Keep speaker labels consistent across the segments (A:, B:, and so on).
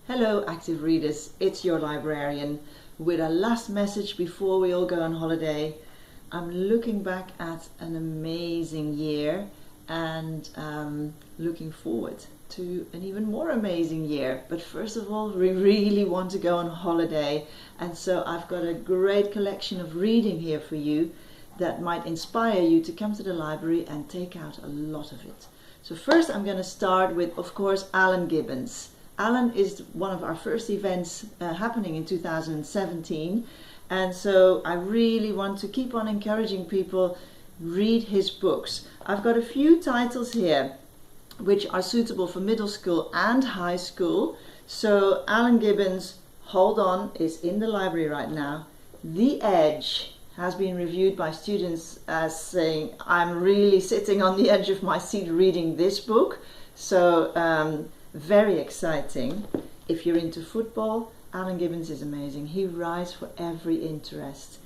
A: Hello active readers, it's your librarian with a last message before we all go on holiday. I'm looking back at an amazing year and looking forward to an even more amazing year. But first of all, we really want to go on holiday, and so I've got a great collection of reading here for you that might inspire you to come to the library and take out a lot of it. So first I'm going to start with, of course, Alan Gibbons. Alan is one of our first events happening in 2017, and so I really want to keep on encouraging people read his books. I've got a few titles here which are suitable for middle school and high school. So Alan Gibbons, Hold On, is in the library right now. The Edge has been reviewed by students as saying, I'm really sitting on the edge of my seat reading this book. So very exciting. If you're into football, Alan Gibbons is amazing. He writes for every interest.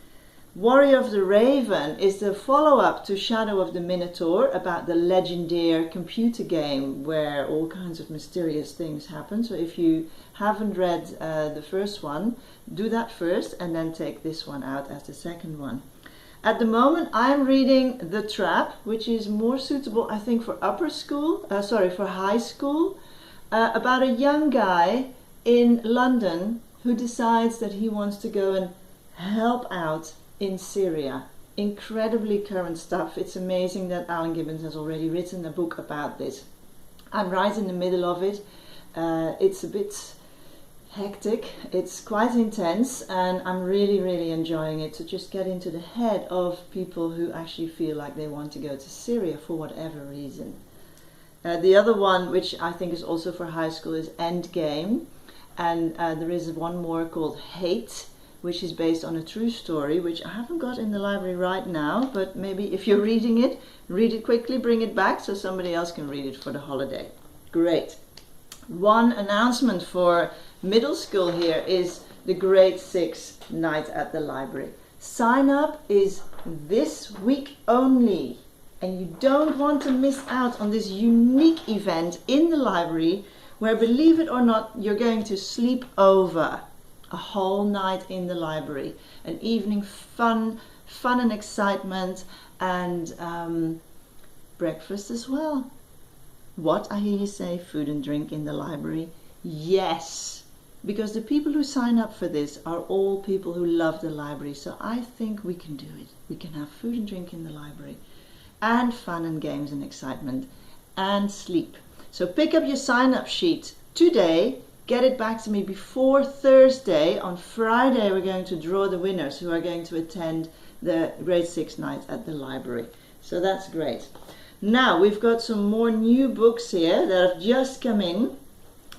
A: Warrior of the Raven is the follow-up to Shadow of the Minotaur, about the legendary computer game where all kinds of mysterious things happen. So if you haven't read the first one, do that first and then take this one out as the second one. At the moment I'm reading The Trap, which is more suitable I think for for high school, about a young guy in London who decides that he wants to go and help out in Syria. Incredibly current stuff. It's amazing that Alan Gibbons has already written a book about this. I'm right in the middle of it. It's a bit hectic, it's quite intense, and I'm really enjoying it, to just get into the head of people who actually feel like they want to go to Syria for whatever reason. The other one, which I think is also for high school, is Endgame, and there is one more called Hate, which is based on a true story, which I haven't got in the library right now, but maybe if you're reading it, read it quickly, bring it back so somebody else can read it for the holiday. Great. One announcement for middle school here is the grade 6 night at the library. Sign up is this week only, and you don't want to miss out on this unique event in the library where, believe it or not, you're going to sleep over a whole night in the library. An evening fun and excitement, and breakfast as well. What, I hear you say, food and drink in the library? Yes, because the people who sign up for this are all people who love the library, so I think we can do it. We can have food and drink in the library, and fun and games and excitement, and sleep. So pick up your sign-up sheet today, get it back to me before Thursday. On Friday we're going to draw the winners who are going to attend the grade 6 night at the library. So that's great. Now we've got some more new books here that have just come in.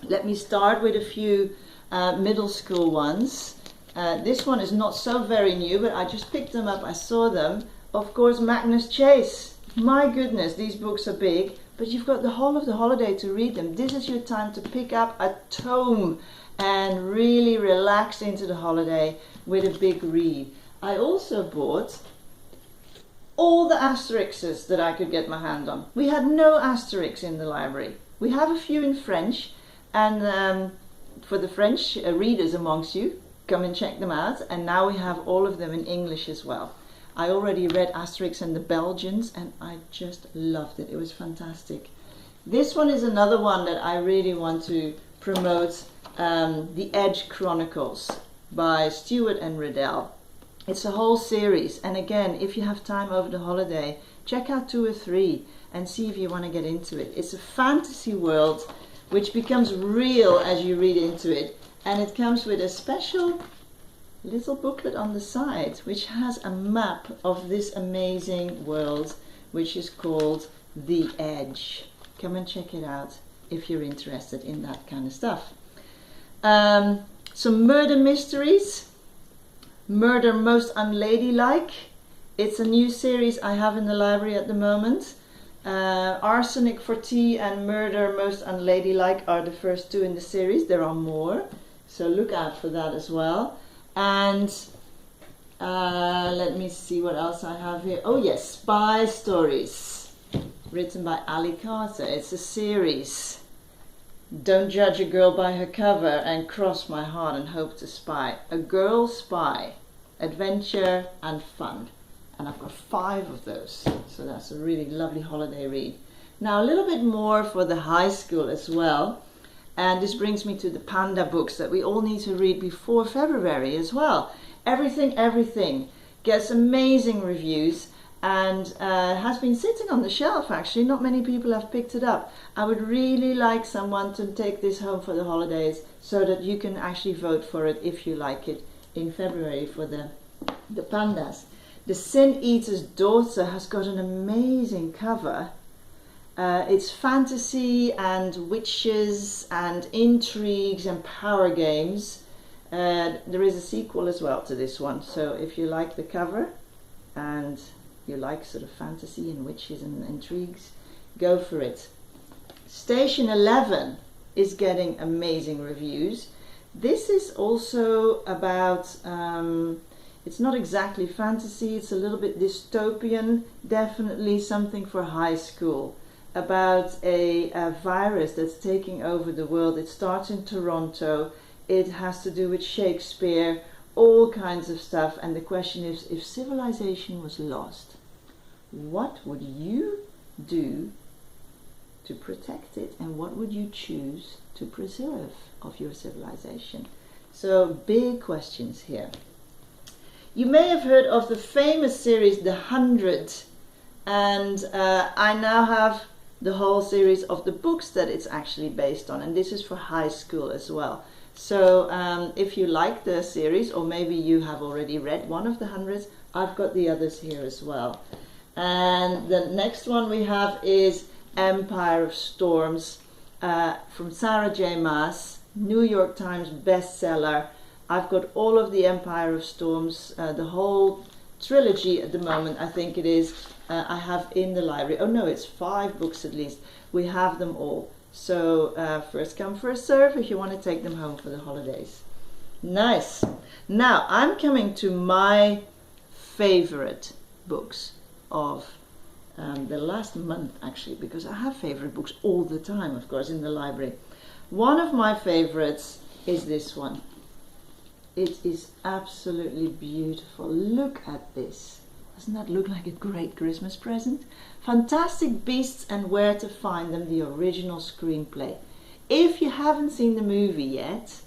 A: Let me start with a few middle school ones. This one is not so very new, but I just picked them up, I saw them. Of course, Magnus Chase. My goodness, these books are big, but you've got the whole of the holiday to read them. This is your time to pick up a tome and really relax into the holiday with a big read. I also bought all the Asterixes that I could get my hand on. We had no Asterix in the library. We have a few in French, and for the French readers amongst you, come and check them out. And now we have all of them in English as well. I already read Asterix and the Belgians, and I just loved it. It was fantastic. This one is another one that I really want to promote, The Edge Chronicles by Stewart and Riddell. It's a whole series, and again, if you have time over the holiday, check out 2 or 3 and see if you want to get into it. It's a fantasy world which becomes real as you read into it, and it comes with a special little booklet on the side which has a map of this amazing world, which is called The Edge. Come and check it out if you're interested in that kind of stuff. Some murder mysteries. Murder Most Unladylike. It's a new series I have in the library at the moment. Arsenic for Tea and Murder Most Unladylike are the first 2 in the series. There are more, so look out for that as well. And let me see what else I have here. Oh yes, Spy Stories, written by Ali Carter. It's a series. Don't judge a girl by her cover, and Cross my heart and hope to spy. A girl spy, adventure and fun. And I've got 5 of those, so that's a really lovely holiday read. Now a little bit more for the high school as well, and this brings me to the panda books that we all need to read before February as well. Everything, Everything gets amazing reviews and has been sitting on the shelf actually. Not many people have picked it up. I would really like someone to take this home for the holidays so that you can actually vote for it if you like it in February for the pandas. The Sin Eater's Daughter has got an amazing cover. It's fantasy and witches and intrigues and power games. There is a sequel as well to this one, so if you like the cover and you like sort of fantasy and witches and intrigues, go for it. Station 11 is getting amazing reviews. This is also about, it's not exactly fantasy, it's a little bit dystopian, definitely something for high school, about a virus that's taking over the world. It starts in Toronto, it has to do with Shakespeare, all kinds of stuff, and the question is, if civilization was lost, what would you do to protect it, and what would you choose to preserve of your civilization? So big questions here. You may have heard of the famous series The 100, and I now have the whole series of the books that it's actually based on, and this is for high school as well. So if you like the series, or maybe you have already read one of the 100s, I've got the others here as well. And the next one we have is Empire of Storms from Sarah J. Maas, New York Times bestseller. I've got all of the Empire of Storms, the whole trilogy at the moment, I think it is. I have in the library. Oh no, it's 5 books at least. We have them all. So first come, first serve if you want to take them home for the holidays. Nice. Now I'm coming to my favorite books of the last month actually, because I have favorite books all the time, of course, in the library. One of my favorites is this one. It is absolutely beautiful. Look at this. Doesn't that look like a great Christmas present? Fantastic Beasts and Where to Find Them, the original screenplay. If you haven't seen the movie yet,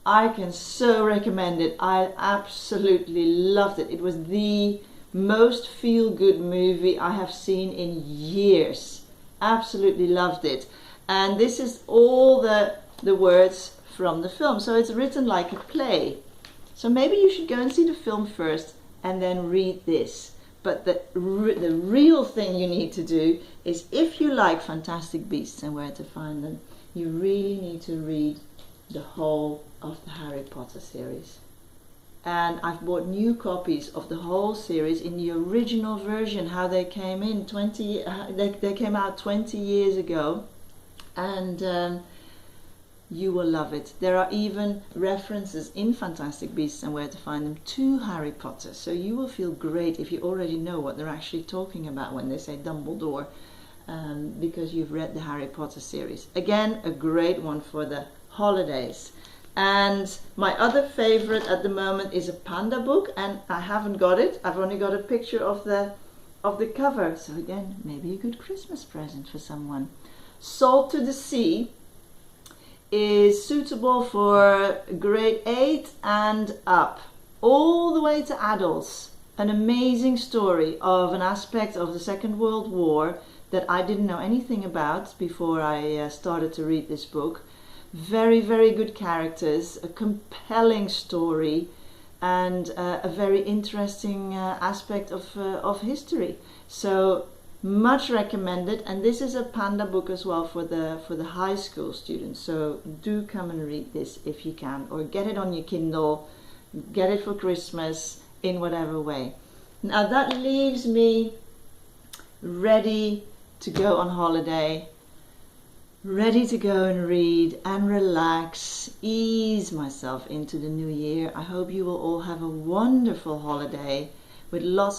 A: I can so recommend it. I absolutely loved it. It was the most feel-good movie I have seen in years. Absolutely loved it. And this is all the words from the film. So it's written like a play. So maybe you should go and see the film first and then read this. But the real thing you need to do is, if you like Fantastic Beasts and Where to Find Them, you really need to read the whole of the Harry Potter series. And I've bought new copies of the whole series in the original version, how they came in. They came out 20 years ago, and you will love it. There are even references in Fantastic Beasts and Where to Find Them to Harry Potter, so you will feel great if you already know what they're actually talking about when they say Dumbledore, because you've read the Harry Potter series. Again, a great one for the holidays. And my other favorite at the moment is a panda book, and I haven't got it. I've only got a picture of the cover. So again, maybe a good Christmas present for someone. Salt to the Sea is suitable for grade 8 and up, all the way to adults. An amazing story of an aspect of the Second World War that I didn't know anything about before I started to read this book. Very, very good characters, a compelling story, and a very interesting aspect of history. So much recommended. And this is a panda book as well for the high school students. So do come and read this if you can, or get it on your Kindle, get it for Christmas in whatever way. Now that leaves me ready to go on holiday. Ready to go and read and relax, ease myself into the new year. I hope you will all have a wonderful holiday with lots